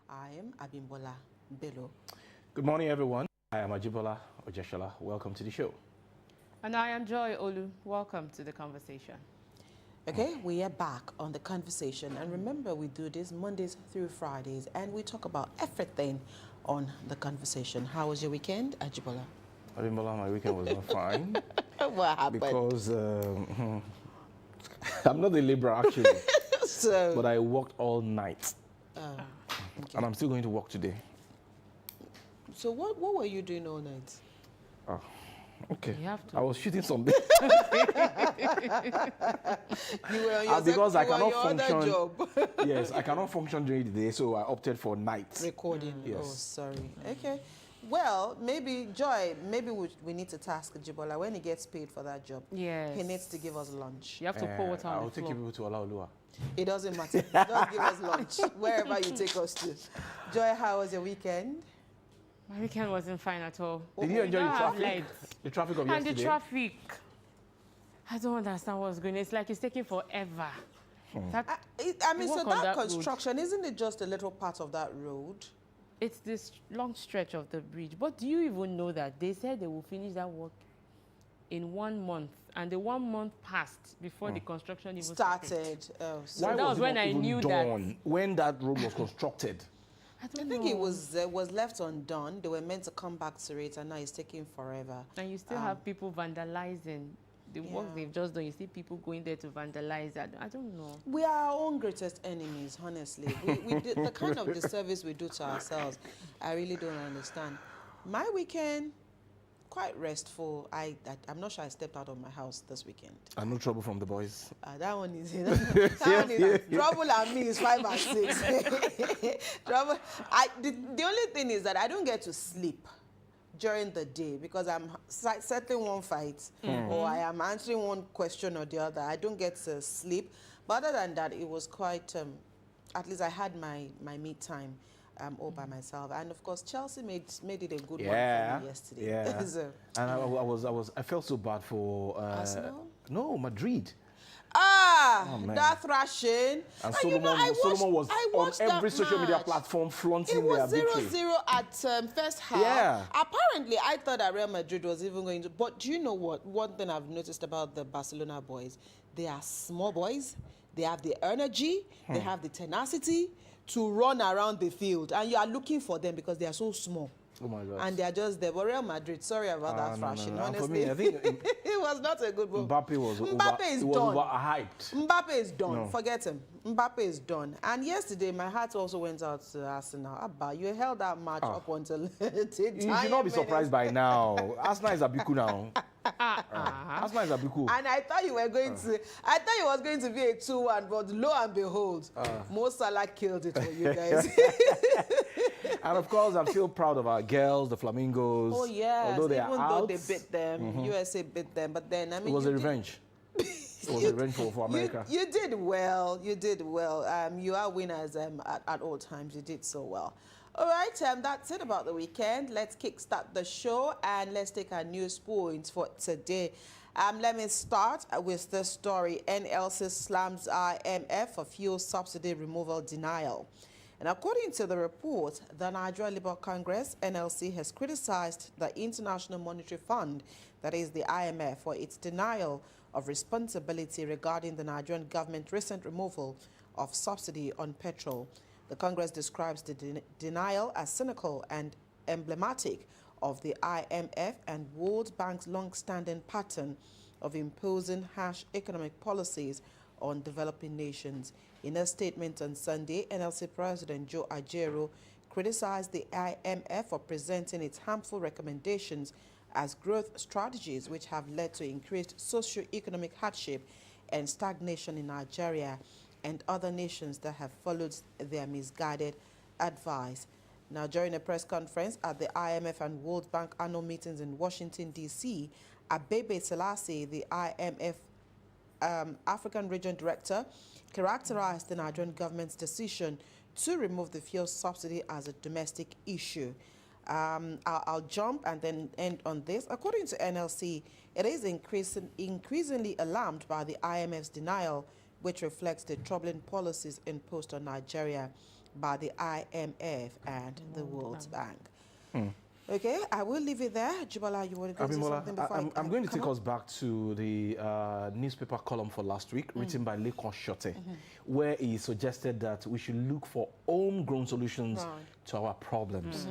I am Abimbola Bello. Good morning, everyone. I am Ajibola Ojeshola. Welcome to the show. And I am Joy Olu. Welcome to the conversation. Okay, we are back on the conversation. And remember, we do this Mondays through Fridays, and we talk about everything on the conversation. How was your weekend, Ajibola? Abimbola, my weekend was not fine. What happened? Because I'm not a laborer, actually. So, But I worked all night. okay. And I'm still going to work today. So what were you doing all night? Oh, okay. You have to. I was shooting something. You were on your, Because I cannot your other function. job. Yes, I cannot function during the day, so I opted for night. Recording. Yes. Oh, sorry. Okay. Well, maybe, Joy, maybe we need to task Ajibola when he gets paid for that job. Yes. He needs to give us lunch. You have to pour water on I'll the take floor. you people to Olaoluwa. It doesn't matter. Just give us lunch, wherever you take us to. Joy, how was your weekend? My weekend wasn't fine at all. Did you enjoy the don't have traffic? lights. The traffic of And yesterday? the traffic. I don't understand what's going on. It's like it's taking forever. That, I mean, so Work on that that road. construction, isn't it just a little part of that road? it's this long stretch of the bridge. But do you even know that they said they will finish that work in 1 month? And the 1 month passed before the construction even Started. Oh, so Why that was it when not I even knew that- done when that road was constructed? I I don't think know. it was left undone. They were meant to come back to it, and now it's taking forever. And you still have people vandalizing. The work Yeah. they've just done, you see people going there to vandalize. I don't know. We are our own greatest enemies, honestly. We do, the kind of disservice we do to ourselves, I really don't understand. My weekend, quite restful. I'm not sure I stepped out of my house this weekend. And no trouble from the boys. That one is trouble and me is 5 and 6. Trouble. The only thing is that I don't get to sleep during the day because I'm settling one fight or I am answering one question or the other. I don't get to sleep. But other than that, it was quite. At least I had my me time all by myself, and of course Chelsea made it a good one for me yesterday. Yeah. So, And I felt so bad for Arsenal? No, Madrid. Man. that thrashing. And you know, Solomon was I on watched that every social media match. platform flaunting It was their victory. 0-0 at first half. Yeah. Apparently, I thought that Real Madrid was even going to. But do you know what? One thing I've noticed about the Barcelona boys, they are small boys. They have the energy. They have the tenacity to run around the field. And you are looking for them because they are so small. Oh my God. And they are just there. But Real Madrid, sorry about that thrashing. no. And for Honestly, me, I think it was not a good move. Mbappe was is done. overhyped. Mbappe is done. No. Forget him. Mbappe is done. And yesterday, my heart also went out to Arsenal. Abba, you held that match up until You should not be surprised by now. Arsenal is Abiku now. Arsenal is Abiku. And I thought you were going to. I thought it was going to be a 2-1, but lo and behold, Mo Salah killed it for you guys. And of course, I'm still proud of our girls, the Flamingos. Oh yes, Although they even are though out, they beat them, USA beat them, but then I mean, it was you a did- revenge. It was a revenge for America. You did well. You did well. You are winners at all times. You did so well. All right, that's it about the weekend. Let's kickstart the show and let's take our news points for today. Let me start with the story. NLC slams IMF for fuel subsidy removal denial. And according to the report, the Nigeria Labour Congress, NLC, has criticized the International Monetary Fund, that is the IMF, for its denial of responsibility regarding the Nigerian government's recent removal of subsidy on petrol. The Congress describes the denial as cynical and emblematic of the IMF and World Bank's long-standing pattern of imposing harsh economic policies on developing nations. In a statement on Sunday, NLC President Joe Ajaero criticized the IMF for presenting its harmful recommendations as growth strategies which have led to increased socio-economic hardship and stagnation in Nigeria and other nations that have followed their misguided advice. Now, during a press conference at the IMF and World Bank annual meetings in Washington, D.C., Abebe Selassie, the IMF African Region Director, characterized the Nigerian government's decision to remove the fuel subsidy as a domestic issue. I'll jump and then end on this. According to NLC, it is increasingly alarmed by the IMF's denial, which reflects the troubling policies imposed on Nigeria. by the IMF and the World Bank. Okay, I will leave it there. Jibala, you want to go to something before I'm going to take us back to the newspaper column for last week, written by Lekon Shote, where he suggested that we should look for homegrown solutions to our problems.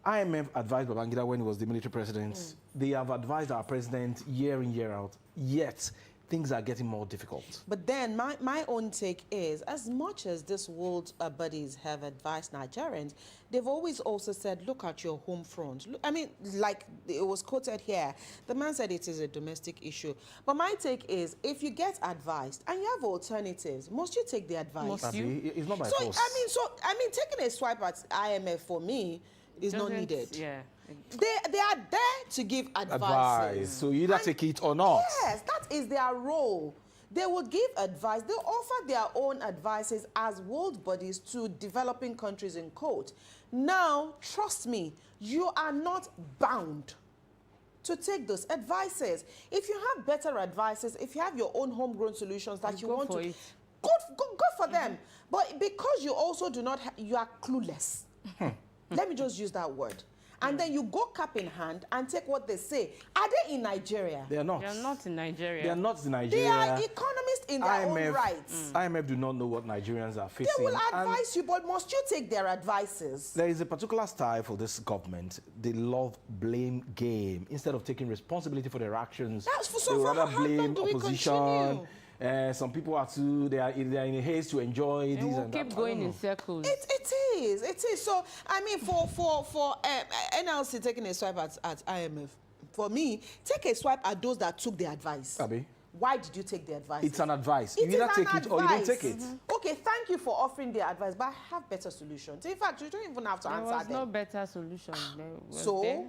IMF advised Babangida when he was the military president. They have advised our president year in, year out, yet things are getting more difficult. But then my own take is, as much as this world bodies have advised Nigerians, they've always also said, look at your home front. Look, I mean, like it was quoted here, the man said it is a domestic issue. But my take is, if you get advised and you have alternatives, must you take the advice? Must you? It's not by So, force. I mean, taking a swipe at IMF for me is not needed. Yeah. They are there to give advice. Advice. So you either take it or not. Yes, that is their role. They will give advice. They offer their own advices as world bodies to developing countries in quote. Now, trust me, you are not bound to take those advices. If you have better advices, if you have your own homegrown solutions that you Go want for to, it. go for them. But because you also do not, you are clueless. Let me just use that word. And then you go cap in hand and take what they say. Are they in Nigeria? They are not. They are not in Nigeria. They are not in They Nigeria. are economists in their own rights. IMF do not know what Nigerians are facing. They will and advise you, but must you take their advices? there is a particular style for this government. They love blame game. Instead of taking responsibility for their actions, That's for- so they for rather how long blame do we opposition. continue? Some people are too. They are in a haste to enjoy They these will and keep that. going in circles. It is. So, I mean, for NLC taking a swipe at IMF, for me, take a swipe at those that took the advice. Abi, Why did you take the advice? it's an advice. It You either is take an it or you don't advice. take it. Okay, thank you for offering the advice, but I have better solutions. In fact, you don't even have to There answer was them. no better solution. There was So, there.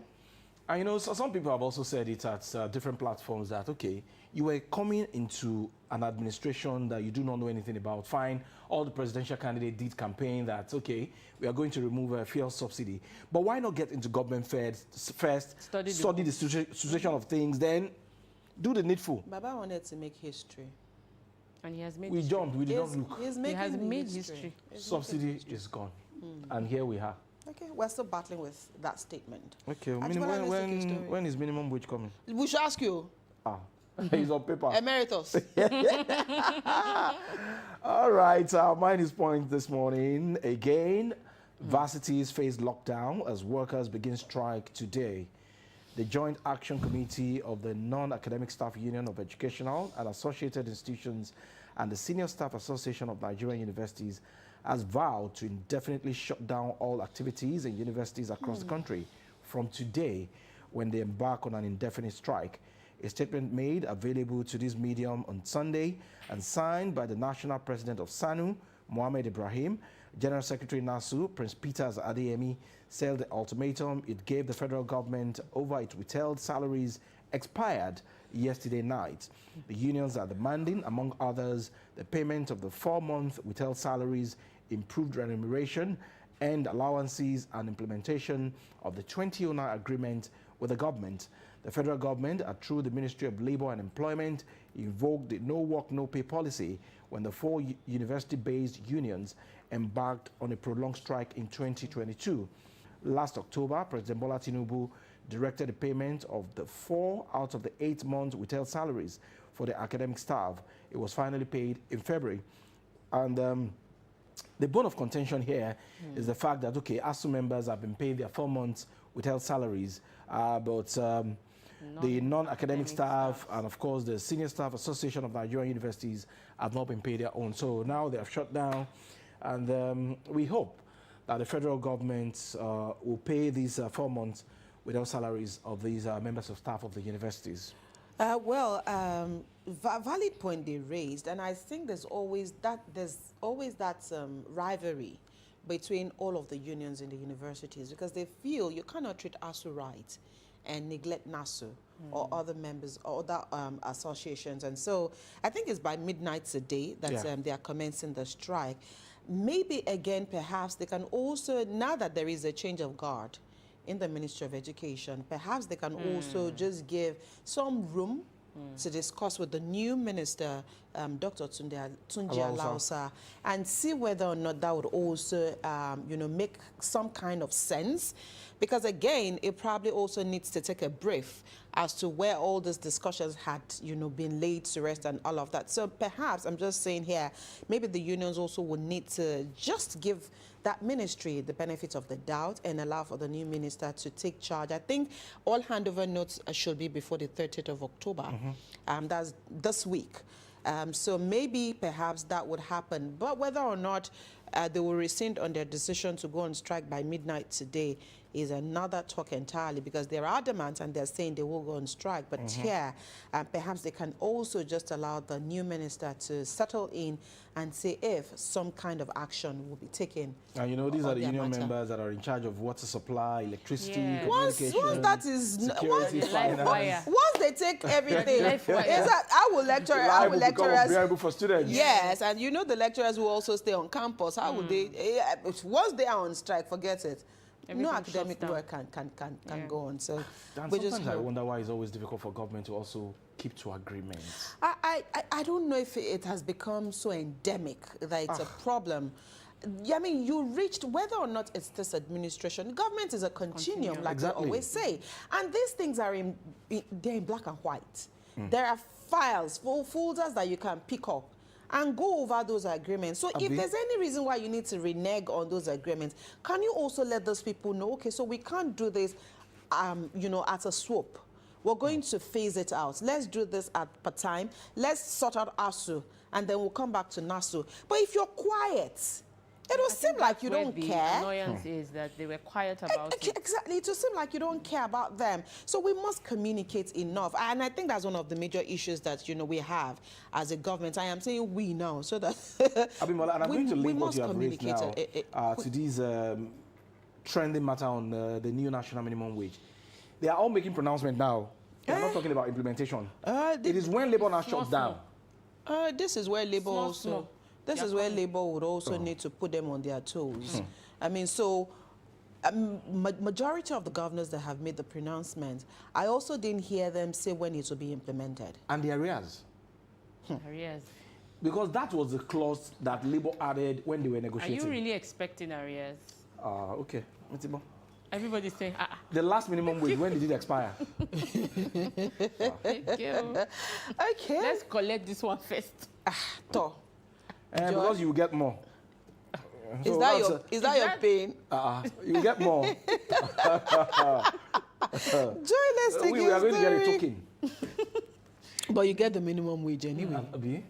And you know, so some people have also said it at different platforms that, okay, you were coming into an administration that you do not know anything about. Fine, all the presidential candidates did campaign that, okay, we are going to remove a fuel subsidy. But why not get into government first, Study study the situation of things, then do the needful. Baba wanted to make history. And he has made We history. jumped, we did not look. He's He making has the made history. history. He's Subsidy making history. is gone. And here we are. Okay, we're still battling with that statement. Okay, Ajibola, let's take your story. when is minimum wage coming? We should ask you, Ah, it's on paper. Emeritus. All right, our minus point this morning. Again, varsities face lockdown as workers begin strike today. The Joint Action Committee of the Non-Academic Staff Union of Educational and Associated Institutions and the Senior Staff Association of Nigerian Universities has vowed to indefinitely shut down all activities in universities across the country from today when they embark on an indefinite strike. A statement made available to this medium on Sunday and signed by the National President of SANU, Mohammed Ibrahim, General Secretary NASU, Prince Peters Adeyemi, said the ultimatum it gave the federal government over its withheld salaries expired yesterday night. The unions are demanding, among others, the payment of the 4-month withheld salaries, improved remuneration, and allowances, and implementation of the 2009 agreement with the government. The federal government, through the Ministry of Labour and Employment, invoked the no work, no pay policy when the 4 university-based unions embarked on a prolonged strike in 2022. Last October, President Bola Tinubu directed the payment of the 4 out of the 8 months withheld salaries for the academic staff. It was finally paid in February. And the bone of contention here is the fact that, okay, ASU members have been paid their 4 months withheld salaries, but the non-academic staff and, of course, the Senior Staff Association of Nigerian Universities have not been paid their own. So now they have shut down, and we hope that the federal government will pay these 4 months without salaries of these members of staff of the universities. Valid point they raised, and I think there's always that rivalry between all of the unions in the universities because they feel you cannot treat ASU right and neglect NASU or other members or other associations. And so I think it's by midnight today that they are commencing the strike. Maybe again, perhaps they can also, now that there is a change of guard in the Ministry of Education, perhaps they can also just give some room to discuss with the new minister Dr. Tunji Alausa. Alausa and see whether or not that would also, make some kind of sense. Because again, it probably also needs to take a brief as to where all these discussions had, been laid to rest and all of that. So perhaps, I'm just saying here, maybe the unions also would need to just give that ministry the benefit of the doubt and allow for the new minister to take charge. I think all handover notes should be before the 30th of October. That's this week. So maybe perhaps that would happen. But whether or not they will rescind on their decision to go on strike by midnight today is another talk entirely, because there are demands and they're saying they will go on strike. But here, perhaps they can also just allow the new minister to settle in and say if some kind of action will be taken. And these are the their union matter. members that are in charge of water supply, electricity, Yeah. Once communication, that is security, Live finance. wire. once they take everything, Life wire. is that our Liable become lecturers. unbearable for students. Yes, and the lecturers will also stay on campus. How would they? Once they are on strike, forget it. Everything no shuts academic down. work can Yeah. go on. So And we just sometimes I hope. wonder why it's always difficult for government to also keep to agreements. I don't know if it has become so endemic that it's a problem. I mean, you reached, whether or not it's this administration, government is a continuum, like Exactly. we always say. And these things are they're in black and white. There are files, full folders that you can pick up and go over those agreements. So if Abi? there's any reason why you need to renege on those agreements, can you also let those people know, okay, so we can't do this, at a swoop. We're going to phase it out. Let's do this per time. Let's sort out ASU, and then we'll come back to NASU. But if you're quiet, it will seem like you Where don't the care. annoyance is that they were quiet about it. Exactly. It will seem like you don't care about them. So we must communicate enough. And I think that's one of the major issues that, we have as a government. I am saying we now, so that Abimola, and I'm going to we link what must you have raised communicate now to this trending matter on the new national minimum wage. They are all making pronouncements now. They are not talking about implementation. It is when Labour now shuts down. This is where Labour Small, also. small. This Yeah, is where come. Labour would also need to put them on their toes. I mean, so majority of the governors that have made the pronouncement, I also didn't hear them say when it will be implemented. And the arrears. Arrears. Because that was the clause that Labour added when they were Are negotiating. you really expecting arrears? Okay. Metibo. Everybody's saying, The last minimum wage, when did it expire? thank you. Okay. Let's collect this one first. Talk. Because you will get more. Is So that that's your is that your that- pain? you will get more. Joy, let's take We are going to get a story. token. But you get the minimum wage anyway. Abi?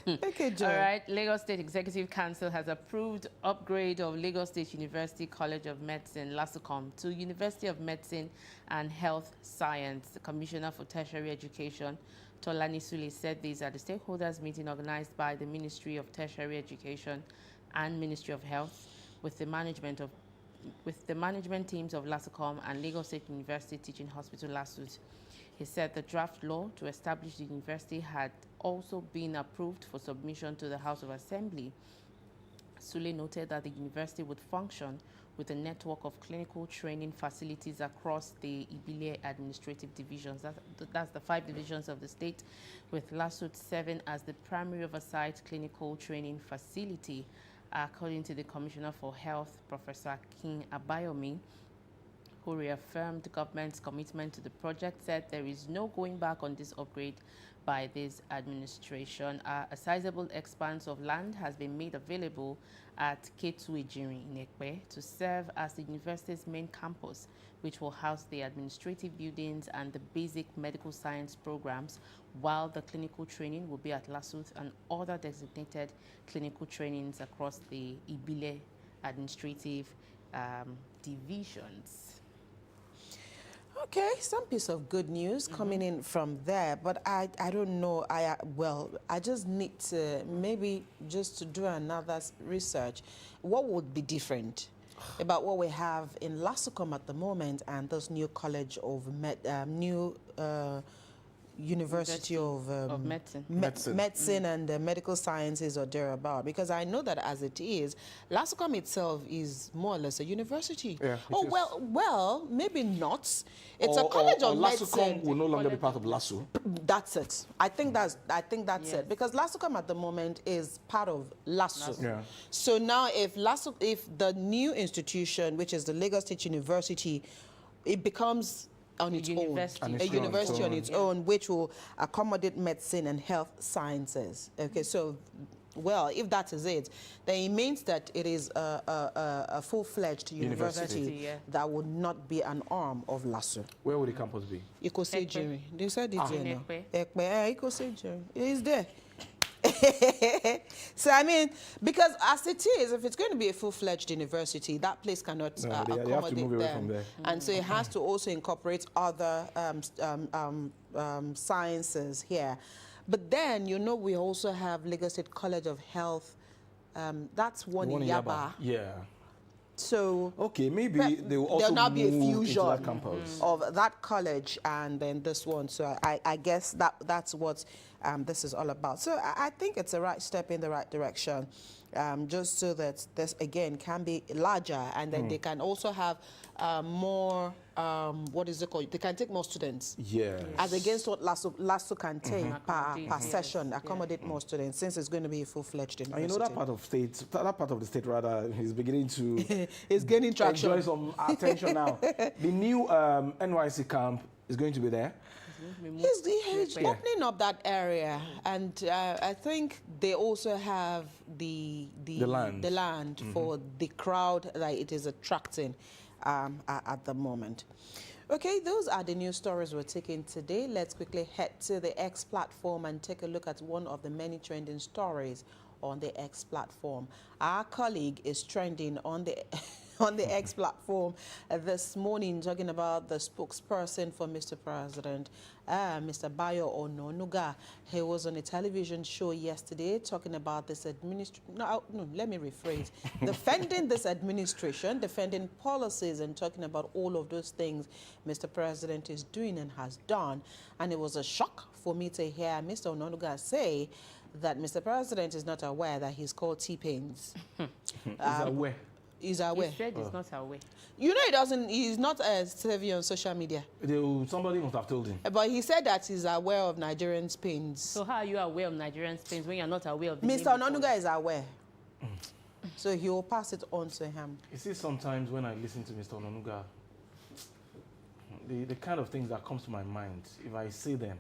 Okay, Joy. All right, Lagos State Executive Council has approved upgrade of Lagos State University College of Medicine, LASUCOM, to University of Medicine and Health Science. The Commissioner for Tertiary Education, Tolani Sule, said this at the stakeholders meeting organized by the Ministry of Tertiary Education and Ministry of Health with the management teams of LASUCOM and Lagos State University Teaching Hospital, LASUT. He said the draft law to establish the university had also been approved for submission to the House of Assembly. Sule noted that the university would function with a network of clinical training facilities across the Ibile administrative divisions. That's the 5 divisions of the state, with LASUT serving as the primary oversight clinical training facility. According to the Commissioner for Health, Professor King Abayomi, who reaffirmed the government's commitment to the project, said there is no going back on this upgrade by this administration. A sizable expanse of land has been made available at Ketu Ejiri in Ekpe to serve as the university's main campus, which will house the administrative buildings and the basic medical science programs, while the clinical training will be at LASUT and other designated clinical trainings across the Ibile administrative divisions. Okay, some piece of good news coming in from there, but I don't know. I just need to maybe just to do another research. What would be different about what we have in LASUCOM at the moment and this new college of University of Medicine. Medicine and Medical Sciences or thereabout, because I know that as it is, LASUCOM itself is more or less a university. Yeah, oh, is. well, maybe not. It's a college of LASUCOM medicine. will no longer be part of LASU. That's it. I think that's it, because LASUCOM at the moment is part of LASU. Yeah. So now if the new institution, which is the Lagos State University, it becomes on its university. own, On a its university own. on its own, which will accommodate medicine and health sciences. Okay, so, well, if that is it, then it means that it is a full-fledged university Yeah. that would not be an arm of LASU. Where would the campus be? Ikosejiri. They said it here now. Ekpe. Ekpe, Ikosejiri. It is there. So, I mean, because as it is, if it's going to be a full-fledged university, that place cannot They have to accommodate move away them. from there. And so it has to also incorporate other sciences here. But then, you know, we also have Lagos State College of Health. That's one in Yaba. Yeah. So Okay, maybe they will also there'll now be a move into fusion that campus. of that college and then this one. So I guess that's what this is all about. So I think it's a right step in the right direction, just so that this, again, can be larger, and then they can also have more, what is it called? They can take more students. Yes. As against what LASU can take per Accommodate, session, accommodate more students, since it's going to be a full-fledged university. And you know that part of the state rather is beginning to It's gaining traction. enjoy some attention now. The new NYC camp is going to be there. He's opening up that area, and I think they also have the land. for the crowd that it is attracting at the moment. Okay, those are the news stories we're taking today. Let's quickly head to the X platform and take a look at one of the many trending stories on the X platform. Our colleague is trending on the on the X platform this morning, talking about the spokesperson for Mr. President, Mr. Bayo Ononuga. He was on a television show yesterday talking about this administration. No, let me rephrase. Defending this administration, defending policies, and talking about all of those things Mr. President is doing and has done. And it was a shock for me to hear Mr. Ononuga say that Mr. President is not aware that he's called T-Pains. Is aware. He's aware. He said he's not aware. You know, he doesn't. He's not savvy on social media. Somebody must have told him. But he said that he's aware of Nigerians' pains. So how are you aware of Nigerians' pains when you're not aware of the Mr. name Ononuga is aware. So he will pass it on to him. You see, sometimes when I listen to Mr. Ononuga, the kind of things that comes to my mind, if I say them,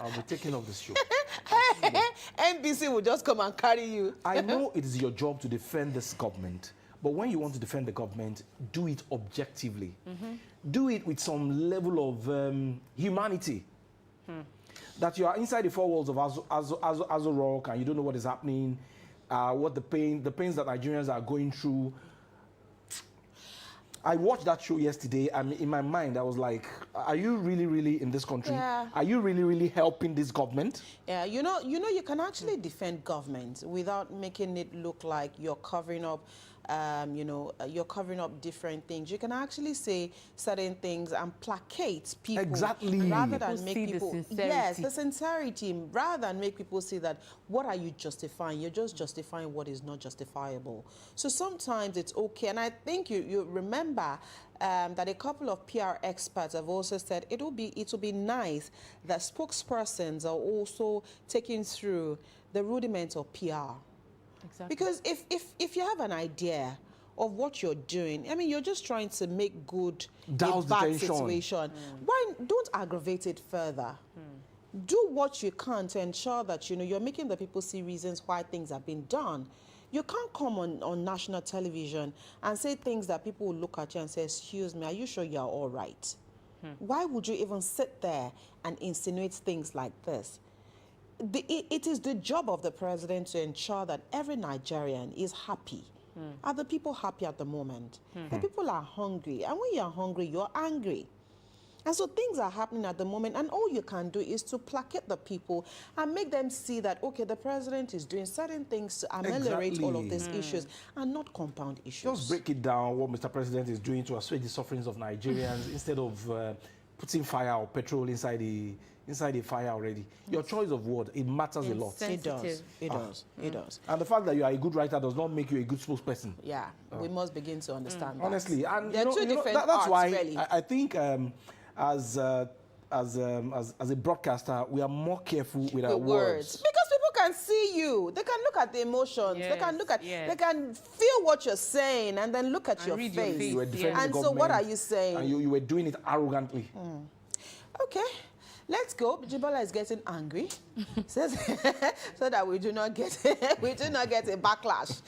I'll be taken off the show. NBC will just come and carry you. I know it is your job to defend this government, but when you want to defend the government, do it objectively. Do it with some level of humanity. That you are inside the four walls of Aso Rock and you don't know what is happening, what the pains that Nigerians are going through. I watched that show yesterday, and in my mind, I was like, are you really, really in this country? Yeah. Are you really, really helping this government? Yeah, you know, you can actually defend government without making it look like you're covering up, you're covering up different things. You can actually say certain things and placate people. Exactly. Rather than People make see the people, sincerity. yes, the sincerity, rather than make people see that, what are you justifying? You're just justifying what is not justifiable. So sometimes it's okay. And I think you remember that a couple of PR experts have also said it will be nice that spokespersons are also taking through the rudiments of PR. Exactly. Because if you have an idea of what you're doing, I mean, you're just trying to make good Douse a the bad tension. situation. Why don't aggravate it further? Do what you can to ensure that you're making the people see reasons why things have been done. You can't come on national television and say things that people will look at you and say, excuse me, are you sure you're all right? Why would you even sit there and insinuate things like this? It is the job of the president to ensure that every Nigerian is happy. Are the people happy at the moment? The people are hungry. And when you're hungry, you're angry. And so things are happening at the moment, and all you can do is to placate the people and make them see that, okay, the president is doing certain things to ameliorate all of these issues and not compound issues. Just break it down what Mr. President is doing to assuage the sufferings of Nigerians instead of putting fire or petrol inside the fire already. Your choice of word, it matters a lot. It does. Sensitive. It does. It does. And the fact that you are a good writer does not make you a good spokesperson. Yeah, we must begin to understand that. Honestly, and They're two different that's arts, why really. I think as a broadcaster, we are more careful with our With words. Because people can see you. They can look at the emotions. They can Yes, look at, yes. they can feel what you're saying and then look at And your read your face. face. You were defending Yeah. And the so what are government, you saying? And you were doing it arrogantly. Okay, let's go. Jibola is getting angry, says so that we do not get a backlash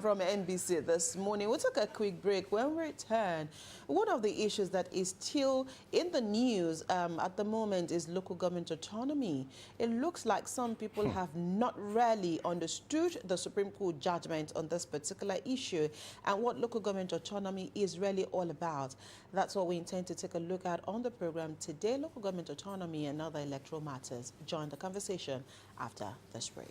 from NBC this morning. We'll take a quick break. When we return, one of the issues that is still in the news at the moment is local government autonomy. It looks like some people have not really understood the Supreme Court judgment on this particular issue and what local government autonomy is really all about. That's what we intend to take a look at on the program today, local government autonomy and other electoral matters. Join the conversation after this break.